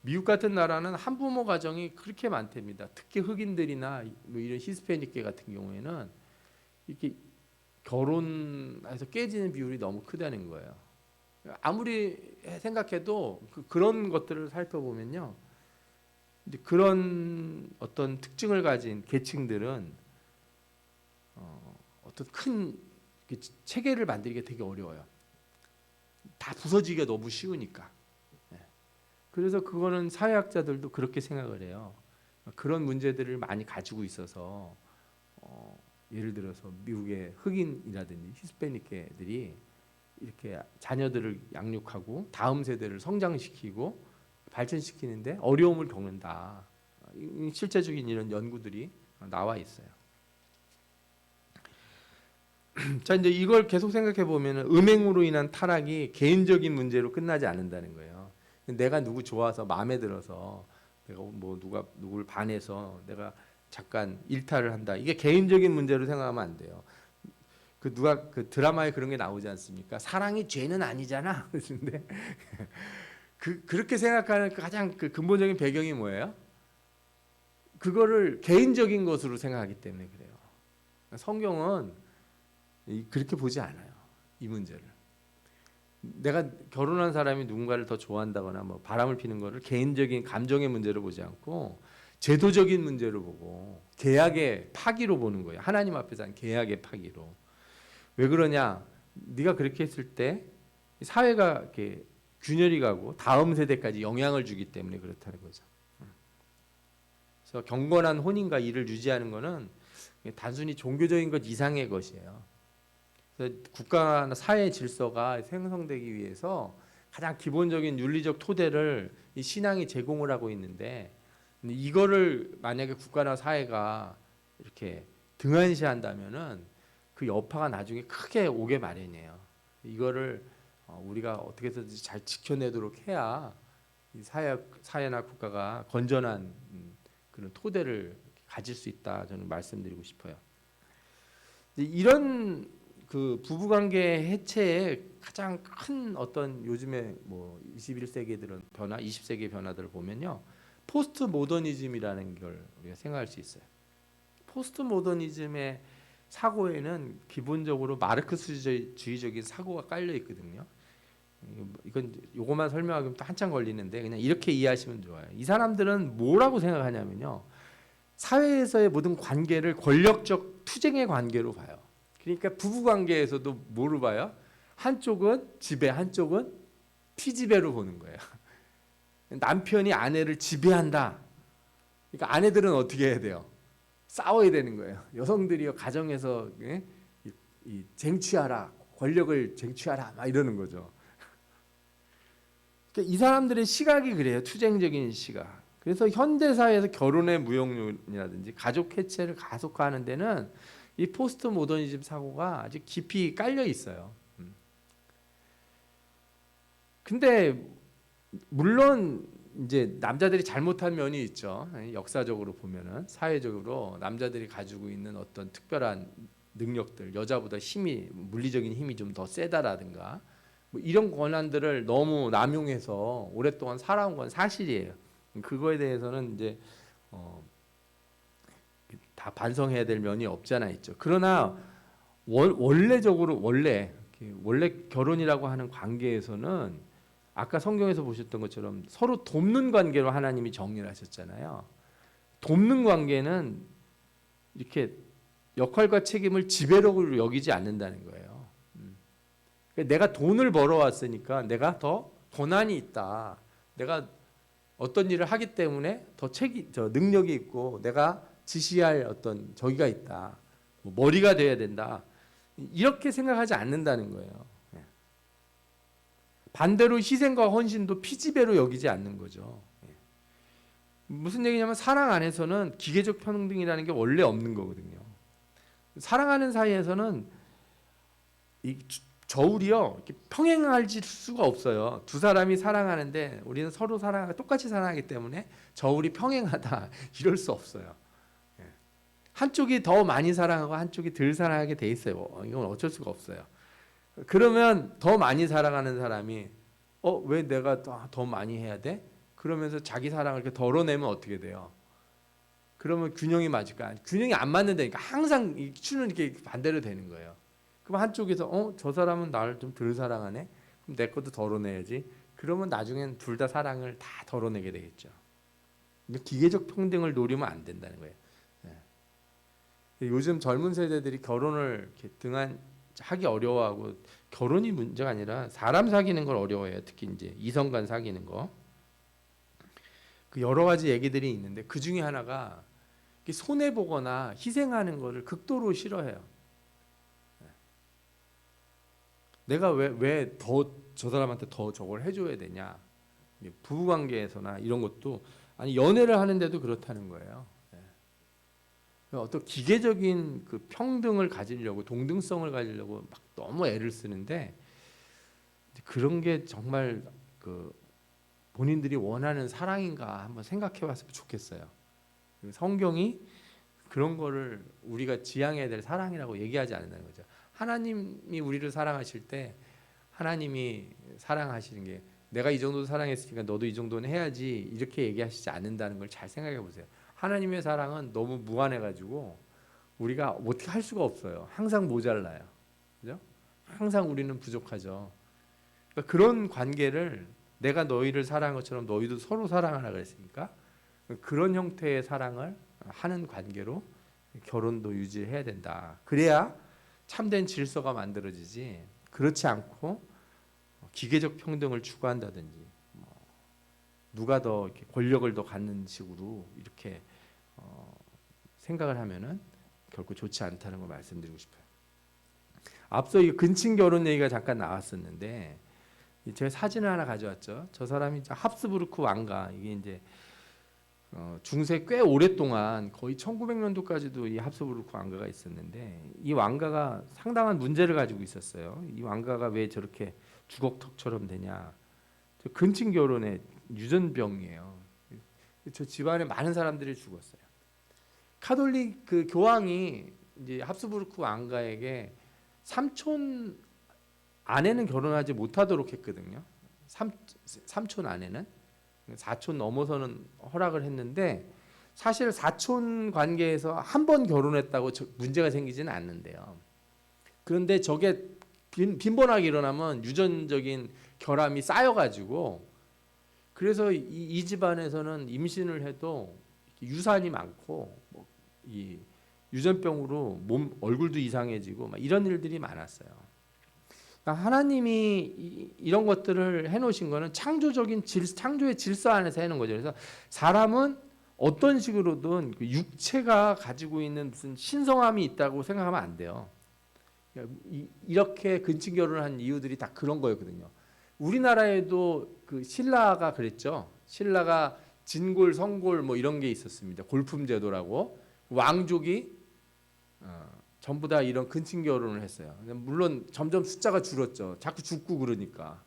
S1: 미국 같은 나라는 한부모 가정이 그렇게 많답니다. 특히 흑인들이나 뭐 이런 히스패닉계 같은 경우에는 이렇게 결혼해서 깨지는 비율이 너무 크다는 거예요. 아무리 생각해도 그런 것들을 살펴보면요, 이제 그런 어떤 특징을 가진 계층들은 어떤 큰 체계를 만들기가 되게 어려워요. 다 부서지기가 너무 쉬우니까. 그래서 그거는 사회학자들도 그렇게 생각을 해요. 그런 문제들을 많이 가지고 있어서 예를 들어서 미국의 흑인이라든지 히스패닉계들이 이렇게 자녀들을 양육하고 다음 세대를 성장시키고 발전시키는데 어려움을 겪는다. 실제적인 이런 연구들이 나와 있어요. 자, 이제 이걸 계속 생각해 보면 음행으로 인한 타락이 개인적인 문제로 끝나지 않는다는 거예요. 내가 누구 좋아서 마음에 들어서 내가 뭐 누구를 반해서 내가 잠깐 일탈을 한다. 이게 개인적인 문제로 생각하면 안 돼요. 그 드라마에 그런 게 나오지 않습니까? 사랑이 죄는 아니잖아. 그런데 그렇게 생각하는 가장 근본적인 배경이 뭐예요? 그거를 개인적인 것으로 생각하기 때문에 그래요. 성경은 그렇게 보지 않아요. 이 문제를. 내가 결혼한 사람이 누군가를 더 좋아한다거나 뭐 바람을 피는 거를 개인적인 감정의 문제로 보지 않고 제도적인 문제로 보고 계약의 파기로 보는 거예요. 하나님 앞에서 한 계약의 파기로. 왜 그러냐? 네가 그렇게 했을 때 사회가 이렇게 균열이 가고 다음 세대까지 영향을 주기 때문에 그렇다는 거죠. 그래서 경건한 혼인과 이를 유지하는 것은 단순히 종교적인 것 이상의 것이에요. 그래서 국가나 사회 질서가 생성되기 위해서 가장 기본적인 윤리적 토대를 이 신앙이 제공을 하고 있는데 이거를 만약에 국가나 사회가 이렇게 등한시한다면은 그 여파가 나중에 크게 오게 마련이에요. 이거를 우리가 어떻게 해서든지 잘 지켜내도록 해야 이 사회나 국가가 건전한 그런 토대를 가질 수 있다. 저는 말씀드리고 싶어요. 이런 그 부부관계 해체의 가장 큰 어떤 요즘에 뭐 21세기에 들은 변화, 20세기의 변화들을 보면요, 포스트 모더니즘이라는 걸 우리가 생각할 수 있어요. 포스트 모더니즘의 사고에는 기본적으로 마르크스주의적인 사고가 깔려 있거든요. 이건 요거만 설명하기면 또 한참 걸리는데 그냥 이렇게 이해하시면 좋아요. 이 사람들은 뭐라고 생각하냐면요, 사회에서의 모든 관계를 권력적 투쟁의 관계로 봐요. 그러니까 부부 관계에서도 뭐로 봐요? 한쪽은 지배, 한쪽은 피지배로 보는 거예요. 남편이 아내를 지배한다. 그러니까 아내들은 어떻게 해야 돼요? 싸워야 되는 거예요. 여성들이요, 가정에서 이 쟁취하라, 권력을 쟁취하라, 막 이러는 거죠. 그러니까 이 사람들의 시각이 그래요. 투쟁적인 시각. 그래서 현대 사회에서 결혼의 무용론이라든지 가족 해체를 가속화하는 데는 이 포스트 모더니즘 사고가 아주 깊이 깔려 있어요. 근데 물론 이제 남자들이 잘못한 면이 있죠. 역사적으로 보면은 사회적으로 남자들이 가지고 있는 어떤 특별한 능력들, 여자보다 물리적인 힘이 좀 더 세다라든가 뭐 이런 권한들을 너무 남용해서 오랫동안 살아온 건 사실이에요. 그거에 대해서는 이제 다 반성해야 될 면이 없잖아 있죠. 그러나 원래 원래 결혼이라고 하는 관계에서는 아까 성경에서 보셨던 것처럼 서로 돕는 관계로 하나님이 정리를 하셨잖아요. 돕는 관계는 이렇게 역할과 책임을 지배력으로 여기지 않는다는 거예요. 그러니까 내가 돈을 벌어왔으니까 내가 더 권한이 있다. 내가 어떤 일을 하기 때문에 더 능력이 있고 내가 지시할 어떤 저기가 있다. 뭐 머리가 돼야 된다. 이렇게 생각하지 않는다는 거예요. 반대로 희생과 헌신도 피지배로 여기지 않는 거죠. 무슨 얘기냐면 사랑 안에서는 기계적 평등이라는 게 원래 없는 거거든요. 사랑하는 사이에서는 이 저울이요 이렇게 평행할 수가 없어요. 두 사람이 사랑하는데 우리는 서로 사랑하고 똑같이 사랑하기 때문에 저울이 평행하다 이럴 수 없어요. 한쪽이 더 많이 사랑하고 한쪽이 덜 사랑하게 돼 있어요. 이건 어쩔 수가 없어요. 그러면 더 많이 사랑하는 사람이 왜 내가 더 많이 해야 돼? 그러면서 자기 사랑을 이렇게 덜어내면 어떻게 돼요? 그러면 균형이 맞을까? 균형이 안 맞는다니까 항상 이 추는 이렇게 반대로 되는 거예요. 그럼 한쪽에서 저 사람은 나를 좀 덜 사랑하네. 그럼 내 것도 덜어내야지. 그러면 나중엔 둘 다 사랑을 다 덜어내게 되겠죠. 기계적 평등을 노리면 안 된다는 거예요. 요즘 젊은 세대들이 결혼을 하기 어려워하고 결혼이 문제가 아니라 사람 사귀는 걸 어려워해요. 특히 이제 이성 간 사귀는 거. 그 여러 가지 얘기들이 있는데 그 중에 하나가 손해 보거나 희생하는 거를 극도로 싫어해요. 내가 왜 더 저 사람한테 더 저걸 해줘야 되냐? 부부 관계에서나 이런 것도 아니 연애를 하는데도 그렇다는 거예요. 어떤 기계적인 그 평등을 가지려고 동등성을 가지려고 막 너무 애를 쓰는데 그런 게 정말 그 본인들이 원하는 사랑인가 한번 생각해 봤으면 좋겠어요. 성경이 그런 거를 우리가 지향해야 될 사랑이라고 얘기하지 않는다는 거죠. 하나님이 우리를 사랑하실 때 하나님이 사랑하시는 게 내가 이 정도 사랑했으니까 너도 이 정도는 해야지 이렇게 얘기하시지 않는다는 걸 잘 생각해 보세요. 하나님의 사랑은 너무 무한해가지고 우리가 어떻게 할 수가 없어요. 항상 모자라요. 그죠? 항상 우리는 부족하죠. 그러니까 그런 관계를 내가 너희를 사랑한 것처럼 너희도 서로 사랑하라 그랬으니까 그런 형태의 사랑을 하는 관계로 결혼도 유지해야 된다. 그래야 참된 질서가 만들어지지. 그렇지 않고 기계적 평등을 추구한다든지 누가 더 이렇게 권력을 더 갖는 식으로 이렇게 생각을 하면은 결코 좋지 않다는 걸 말씀드리고 싶어요. 앞서 이 근친 결혼 얘기가 잠깐 나왔었는데 제가 사진을 하나 가져왔죠. 저 사람이 합스부르크 왕가 이게 이제 중세 꽤 오랫동안 거의 1900년도까지도 이 합스부르크 왕가가 있었는데 이 왕가가 상당한 문제를 가지고 있었어요. 이 왕가가 왜 저렇게 주걱턱처럼 되냐? 저 근친 결혼의 유전병이에요. 저 집안에 많은 사람들이 죽었어요. 카톨릭 그 교황이 이제 합스부르크 왕가에게 삼촌 아내는 결혼하지 못하도록 했거든요. 삼촌 아내는 사촌 넘어서는 허락을 했는데 사실 사촌 관계에서 한 번 결혼했다고 문제가 생기지는 않는데요. 그런데 저게 빈번하게 일어나면 유전적인 결함이 쌓여가지고 그래서 이 집안에서는 임신을 해도 유산이 많고 이 유전병으로 얼굴도 이상해지고 막 이런 일들이 많았어요. 그러니까 하나님이 이런 것들을 해놓으신 거는 창조의 질서 안에서 해놓은 거죠. 그래서 사람은 어떤 식으로든 그 육체가 가지고 있는 무슨 신성함이 있다고 생각하면 안 돼요. 이렇게 근친 결혼을 한 이유들이 다 그런 거였거든요. 우리나라에도 그 신라가 그랬죠. 신라가 진골, 성골 뭐 이런 게 있었습니다. 골품 제도라고 왕족이 전부 다 이런 근친 결혼을 했어요. 물론 점점 숫자가 줄었죠. 자꾸 죽고 그러니까.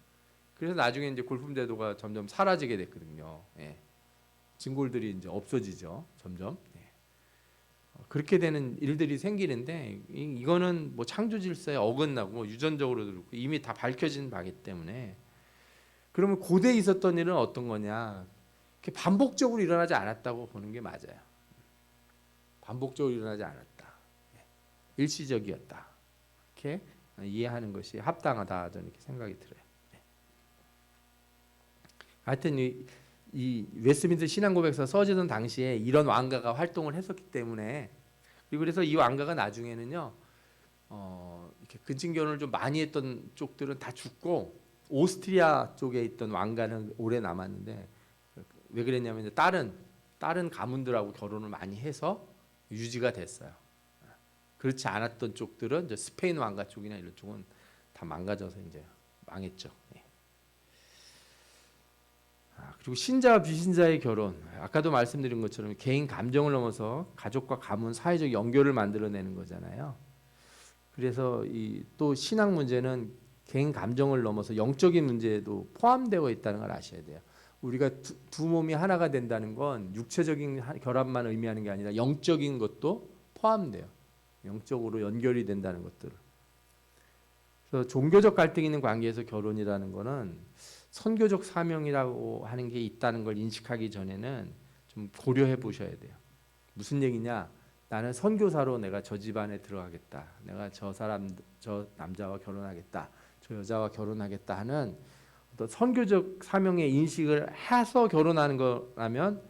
S1: 그래서 나중에 이제 골품 제도가 점점 사라지게 됐거든요. 예. 진골들이 이제 없어지죠. 점점. 예. 그렇게 되는 일들이 생기는데 이거는 뭐 창조 질서에 어긋나고 유전적으로도 그렇고 이미 다 밝혀진 바기 때문에 그러면 고대에 있었던 일은 어떤 거냐? 반복적으로 일어나지 않았다고 보는 게 맞아요. 반복적으로 일어나지 않았다. 일시적이었다. 이렇게 이해하는 것이 합당하다 저는 이렇게 생각이 들어요. 하여튼 이 웨스트민스터 신앙고백서 써지던 당시에 이런 왕가가 활동을 했었기 때문에, 그리고 그래서 이 왕가가 나중에는요 이렇게 근친 결혼을 좀 많이 했던 쪽들은 다 죽고 오스트리아 쪽에 있던 왕가는 오래 남았는데, 왜 그랬냐면 이제 다른 가문들하고 결혼을 많이 해서 유지가 됐어요. 그렇지 않았던 쪽들은 이제 스페인 왕가 쪽이나 이런 쪽은 다 망가져서 이제 망했죠. 그리고 신자와 비신자의 결혼, 아까도 말씀드린 것처럼 개인 감정을 넘어서 가족과 가문, 사회적 연결을 만들어내는 거잖아요. 그래서 이 또 신앙 문제는 개인 감정을 넘어서 영적인 문제에도 포함되어 있다는 걸 아셔야 돼요. 우리가 두 몸이 하나가 된다는 건 육체적인 결합만 의미하는 게 아니라 영적인 것도 포함돼요. 영적으로 연결이 된다는 것들. 그래서 종교적 갈등이 있는 관계에서 결혼이라는 거는 선교적 사명이라고 하는 게 있다는 걸 인식하기 전에는 좀 고려해 보셔야 돼요. 무슨 얘기냐? 나는 선교사로 내가 저 집안에 들어가겠다. 내가 저 남자와 결혼하겠다. 저 여자와 결혼하겠다 하는 어떤 선교적 사명의 인식을 해서 결혼하는 거라면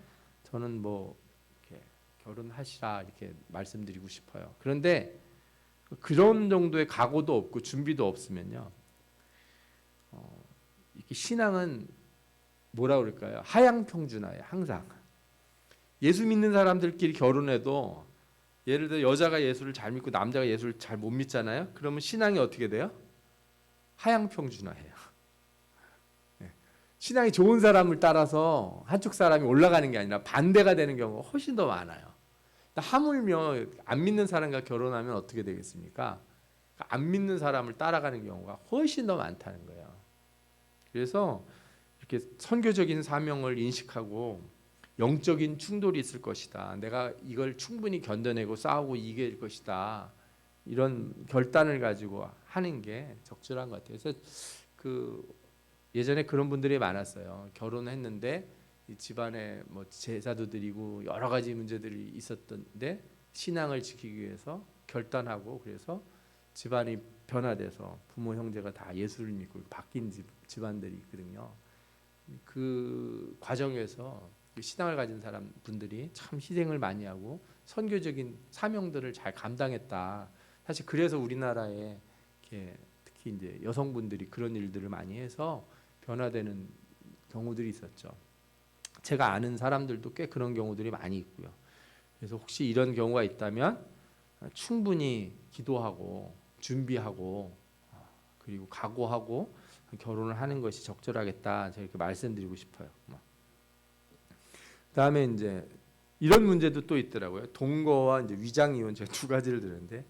S1: 저는 뭐 이렇게 결혼하시라 이렇게 말씀드리고 싶어요. 그런데 그런 정도의 각오도 없고 준비도 없으면요, 이렇게 신앙은 뭐라 그럴까요? 하향평준화예요. 항상 예수 믿는 사람들끼리 결혼해도, 예를 들어 여자가 예수를 잘 믿고 남자가 예수를 잘 못 믿잖아요. 그러면 신앙이 어떻게 돼요? 하향평준화해요. 신앙이 좋은 사람을 따라서 한쪽 사람이 올라가는 게 아니라 반대가 되는 경우가 훨씬 더 많아요. 하물며 안 믿는 사람과 결혼하면 어떻게 되겠습니까? 안 믿는 사람을 따라가는 경우가 훨씬 더 많다는 거예요. 그래서 이렇게 선교적인 사명을 인식하고 영적인 충돌이 있을 것이다. 내가 이걸 충분히 견뎌내고 싸우고 이길 것이다. 이런 결단을 가지고 하는 게 적절한 것 같아요. 그래서 예전에 그런 분들이 많았어요. 결혼했는데 이 집안에 뭐 제사도 드리고 여러 가지 문제들이 있었던데 신앙을 지키기 위해서 결단하고, 그래서 집안이 변화돼서 부모 형제가 다 예수를 믿고 바뀐 집안들이 있거든요. 그 과정에서 신앙을 가진 분들이 참 희생을 많이 하고 선교적인 사명들을 잘 감당했다. 사실 그래서 우리나라에 이렇게 특히 이제 여성분들이 그런 일들을 많이 해서 변화되는 경우들이 있었죠. 제가 아는 사람들도 꽤 그런 경우들이 많이 있고요. 그래서 혹시 이런 경우가 있다면 충분히 기도하고 준비하고 그리고 각오하고 결혼을 하는 것이 적절하겠다. 제가 이렇게 말씀드리고 싶어요. 그다음에 이제 이런 문제도 또 있더라고요. 동거와 이제 위장 이혼, 제가 두 가지를 들었는데,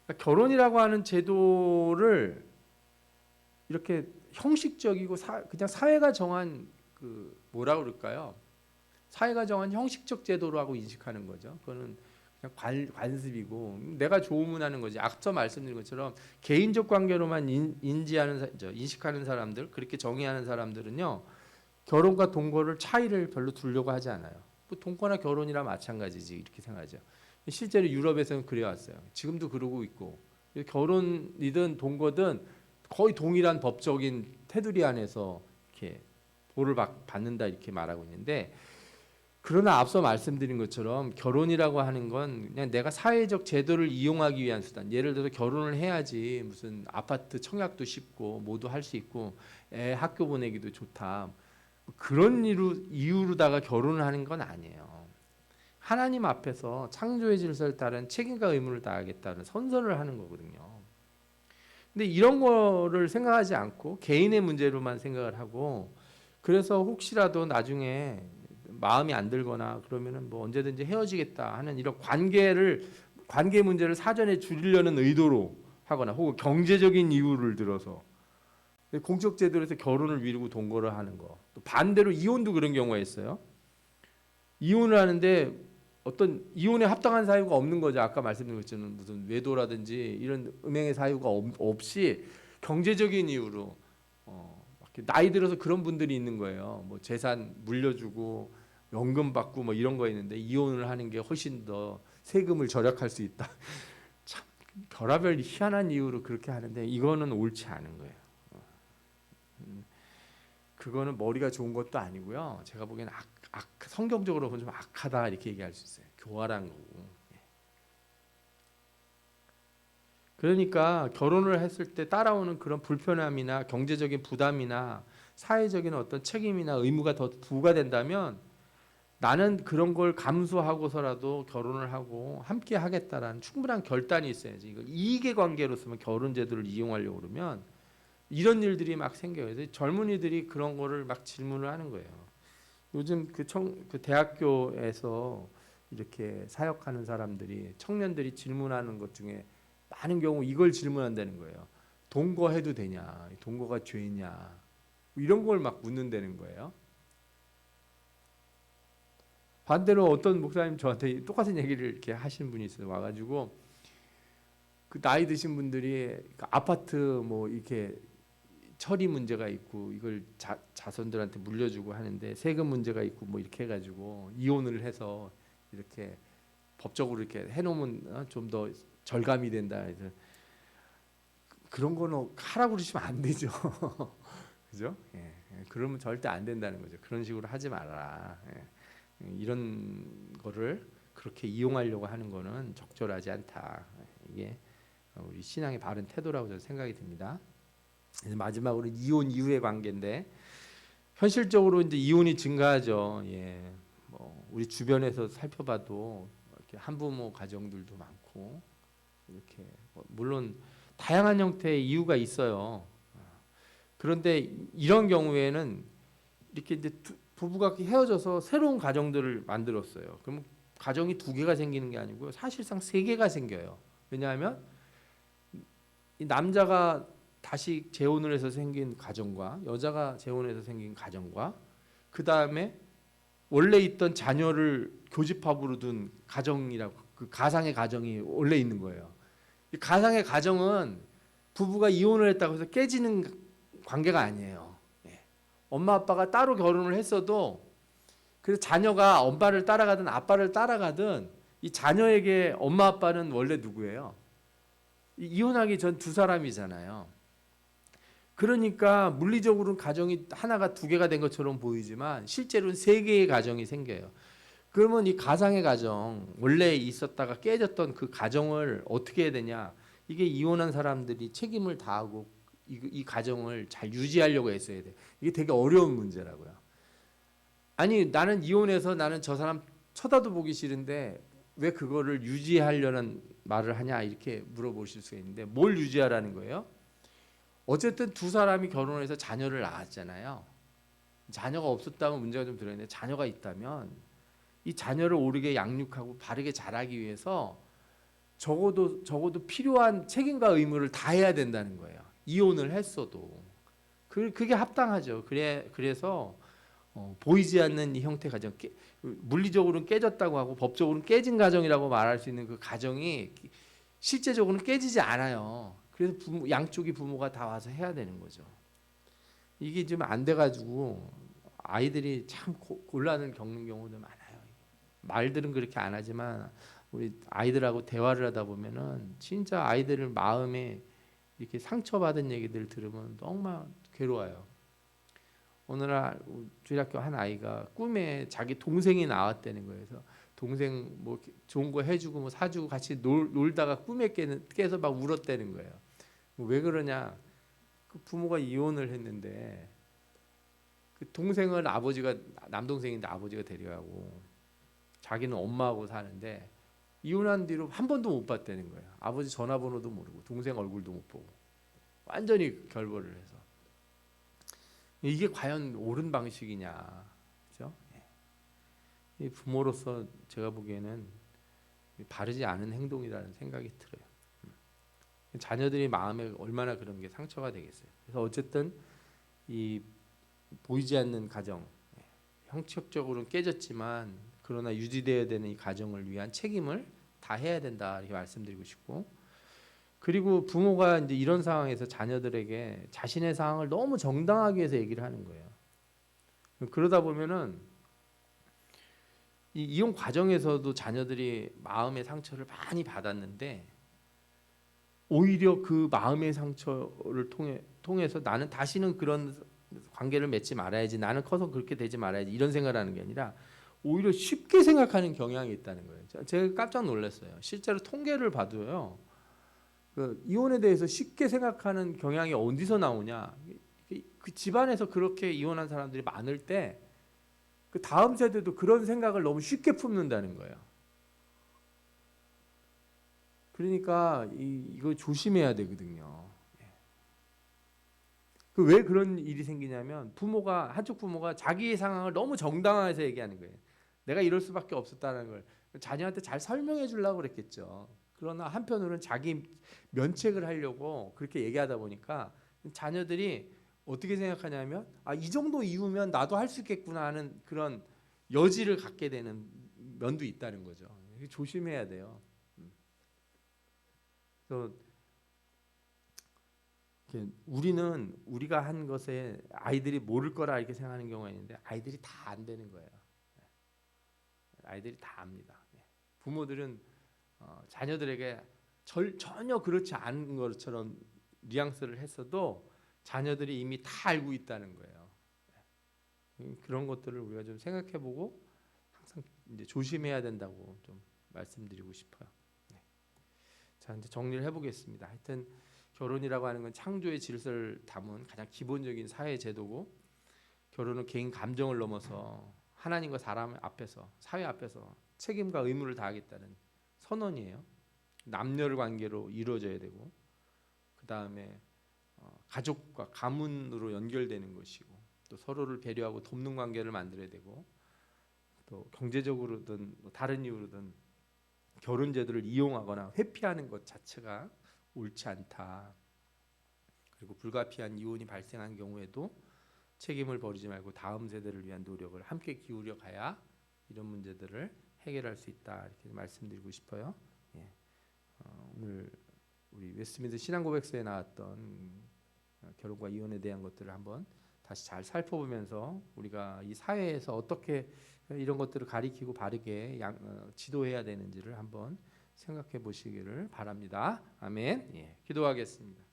S1: 그러니까 결혼이라고 하는 제도를 이렇게 형식적이고 그냥 사회가 정한 뭐라 그럴까요? 사회가 정한 형식적 제도라고 인식하는 거죠. 그거는 그냥 관습이고 내가 좋으면 하는 거지. 앞서 말씀드린 것처럼 개인적 관계로만 인식하는 사람들, 그렇게 정의하는 사람들은요, 결혼과 동거를 차이를 별로 두려고 하지 않아요. 뭐 동거나 결혼이라 마찬가지지 이렇게 생각하죠. 실제로 유럽에서는 그래왔어요. 지금도 그러고 있고, 결혼이든 동거든 거의 동일한 법적인 테두리 안에서 이렇게 보를 받는다 이렇게 말하고 있는데, 그러나 앞서 말씀드린 것처럼 결혼이라고 하는 건 그냥 내가 사회적 제도를 이용하기 위한 수단. 예를 들어서 결혼을 해야지 무슨 아파트 청약도 쉽고 뭐도 할 수 있고 애 학교 보내기도 좋다. 그런 이유로다가 결혼을 하는 건 아니에요. 하나님 앞에서 창조의 질서를 따른 책임과 의무를 다하겠다는 선서를 하는 거거든요. 근데 이런 거를 생각하지 않고 개인의 문제로만 생각을 하고, 그래서 혹시라도 나중에 마음이 안 들거나 그러면은 뭐 언제든지 헤어지겠다 하는 이런 관계 문제를 사전에 줄이려는 의도로 하거나, 혹은 경제적인 이유를 들어서 공적 제도에서 결혼을 미루고 동거를 하는 거. 또 반대로 이혼도 그런 경우가 있어요. 이혼을 하는데 어떤 이혼에 합당한 사유가 없는 거죠. 아까 말씀드린 것처럼 무슨 외도라든지 이런 음행의 사유가 없이 경제적인 이유로 나이 들어서 그런 분들이 있는 거예요. 뭐 재산 물려주고 연금 받고 뭐 이런 거 있는데 이혼을 하는 게 훨씬 더 세금을 절약할 수 있다. 참 별하별 희한한 이유로 그렇게 하는데 이거는 옳지 않은 거예요. 그거는 머리가 좋은 것도 아니고요. 제가 보기에는 성경적으로 보면 좀 악하다 이렇게 얘기할 수 있어요. 교활한 거고. 그러니까 결혼을 했을 때 따라오는 그런 불편함이나 경제적인 부담이나 사회적인 어떤 책임이나 의무가 더 부과된다면 나는 그런 걸 감수하고서라도 결혼을 하고 함께 하겠다라는 충분한 결단이 있어야지. 이거 이익의 관계로서만 결혼 제도를 이용하려고 그러면 이런 일들이 막 생겨요. 그래서 젊은이들이 그런 거를 막 질문을 하는 거예요. 요즘 그 대학교에서 이렇게 사역하는 사람들이 청년들이 질문하는 것 중에 많은 경우 이걸 질문한다는 거예요. 동거해도 되냐? 동거가 죄냐? 이런 걸 막 묻는다는 거예요. 반대로 어떤 목사님 저한테 똑같은 얘기를 이렇게 하신 분이 있어요. 와가지고 그 나이 드신 분들이 아파트 뭐 이렇게 처리 문제가 있고 이걸 자손들한테 물려주고 하는데 세금 문제가 있고 뭐 이렇게 해가지고 이혼을 해서 이렇게 법적으로 이렇게 해놓으면 좀 더 절감이 된다. 그래서 그런 거는 하라고 그러시면 안 되죠. 그죠? 예. 그러면 절대 안 된다는 거죠. 그런 식으로 하지 말아라. 예. 이런 거를 그렇게 이용하려고 하는 거는 적절하지 않다. 이게 우리 신앙의 바른 태도라고 저는 생각이 듭니다. 마지막으로 이혼 이후의 관계인데 현실적으로 이제 이혼이 증가하죠. 예. 뭐 우리 주변에서 살펴봐도 이렇게 한부모 가정들도 많고 이렇게 물론 다양한 형태의 이유가 있어요. 그런데 이런 경우에는 이렇게 이제 부부가 헤어져서 새로운 가정들을 만들었어요. 그럼 가정이 두 개가 생기는 게 아니고요. 사실상 세 개가 생겨요. 왜냐하면 이 남자가 다시 재혼을 해서 생긴 가정과 여자가 재혼해서 생긴 가정과 그 다음에 원래 있던 자녀를 교집합으로 둔 가정이라고 그 가상의 가정이 원래 있는 거예요. 이 가상의 가정은 부부가 이혼을 했다고 해서 깨지는 관계가 아니에요. 예. 엄마 아빠가 따로 결혼을 했어도 그래서 자녀가 엄마를 따라가든 아빠를 따라가든 이 자녀에게 엄마 아빠는 원래 누구예요? 이혼하기 전 두 사람이잖아요. 그러니까 물리적으로는 가정이 하나가 두 개가 된 것처럼 보이지만 실제로는 세 개의 가정이 생겨요. 그러면 이 가상의 가정 원래 있었다가 깨졌던 그 가정을 어떻게 해야 되냐? 이게 이혼한 사람들이 책임을 다하고 이 가정을 잘 유지하려고 했어야 돼. 이게 되게 어려운 문제라고요. 아니 나는 이혼해서 나는 저 사람 쳐다도 보기 싫은데 왜 그거를 유지하려는 말을 하냐 이렇게 물어보실 수가 있는데 뭘 유지하라는 거예요? 어쨌든 두 사람이 결혼해서 자녀를 낳았잖아요. 자녀가 없었다면 문제가 좀 들어있는데 자녀가 있다면 이 자녀를 옳게 양육하고 바르게 자라기 위해서 적어도 필요한 책임과 의무를 다해야 된다는 거예요. 이혼을 했어도 그게 합당하죠. 그래서 보이지 않는 이 형태 가정 물리적으로는 깨졌다고 하고 법적으로는 깨진 가정이라고 말할 수 있는 그 가정이 실제적으로는 깨지지 않아요. 그래서 양쪽이 부모가 다 와서 해야 되는 거죠. 이게 좀 안 돼가지고 아이들이 참 곤란을 겪는 경우도 많아요. 말들은 그렇게 안 하지만 우리 아이들하고 대화를 하다 보면은 진짜 아이들 마음에 이렇게 상처받은 얘기들 들으면 정말 괴로워요. 어느 날 주일학교 한 아이가 꿈에 자기 동생이 나왔다는 거예요. 그래서 동생 뭐 좋은 거 해주고 뭐 사주고 같이 놀다가 꿈에 깨서 막 울었다는 거예요. 왜 그러냐? 그 부모가 이혼을 했는데 그 동생을 아버지가 남동생인데 아버지가 데려가고 자기는 엄마하고 사는데 이혼한 뒤로 한 번도 못 봤다는 거예요. 아버지 전화번호도 모르고 동생 얼굴도 못 보고 완전히 결별을 해서 이게 과연 옳은 방식이냐, 그렇죠? 이 부모로서 제가 보기에는 바르지 않은 행동이라는 생각이 들어요. 자녀들이 마음에 얼마나 그런 게 상처가 되겠어요. 그래서 어쨌든 이 보이지 않는 가정, 형식적으로는 깨졌지만 그러나 유지되어야 되는 이 가정을 위한 책임을 다 해야 된다 이렇게 말씀드리고 싶고, 그리고 부모가 이제 이런 상황에서 자녀들에게 자신의 상황을 너무 정당하게 해서 얘기를 하는 거예요. 그러다 보면은 이혼 과정에서도 자녀들이 마음의 상처를 많이 받았는데 오히려 그 마음의 상처를 통해서 나는 다시는 그런 관계를 맺지 말아야지, 나는 커서 그렇게 되지 말아야지, 이런 생각을 하는 게 아니라 오히려 쉽게 생각하는 경향이 있다는 거예요. 제가 깜짝 놀랐어요. 실제로 통계를 봐도요, 그 이혼에 대해서 쉽게 생각하는 경향이 어디서 나오냐? 그 집안에서 그렇게 이혼한 사람들이 많을 때 그 다음 세대도 그런 생각을 너무 쉽게 품는다는 거예요. 그러니까 이거 조심해야 되거든요. 그 왜 그런 일이 생기냐면 한쪽 부모가 자기의 상황을 너무 정당화해서 얘기하는 거예요. 내가 이럴 수밖에 없었다는 걸 자녀한테 잘 설명해 주려고 그랬겠죠. 그러나 한편으로는 자기 면책을 하려고 그렇게 얘기하다 보니까 자녀들이 어떻게 생각하냐면 이 정도 이유면 나도 할 수 있겠구나 하는 그런 여지를 갖게 되는 면도 있다는 거죠. 조심해야 돼요. 그래서 우리는 우리가 한 것에 아이들이 모를 거라 이렇게 생각하는 경우가 있는데 아이들이 다 안 되는 거예요. 아이들이 다 압니다. 부모들은 자녀들에게 전혀 그렇지 않은 것처럼 뉘앙스를 했어도 자녀들이 이미 다 알고 있다는 거예요. 그런 것들을 우리가 좀 생각해보고 항상 이제 조심해야 된다고 좀 말씀드리고 싶어요. 자, 이제 정리를 해보겠습니다. 하여튼 결혼이라고 하는 건 창조의 질서를 담은 가장 기본적인 사회 제도고, 결혼은 개인 감정을 넘어서 하나님과 사람 앞에서, 사회 앞에서 책임과 의무를 다하겠다는 선언이에요. 남녀를 관계로 이루어져야 되고, 그 다음에 가족과 가문으로 연결되는 것이고, 또 서로를 배려하고 돕는 관계를 만들어야 되고, 또 경제적으로든 다른 이유로든 결혼 제도를 이용하거나 회피하는 것 자체가 옳지 않다. 그리고 불가피한 이혼이 발생한 경우에도 책임을 버리지 말고 다음 세대를 위한 노력을 함께 기울여 가야 이런 문제들을 해결할 수 있다. 이렇게 말씀드리고 싶어요. 예. 오늘 우리 웨스트민스터 신앙고백서에 나왔던 결혼과 이혼에 대한 것들을 한번 다시 잘 살펴보면서 우리가 이 사회에서 어떻게 이런 것들을 가리키고 바르게 지도해야 되는지를 한번 생각해 보시기를 바랍니다. 아멘. 예, 기도하겠습니다.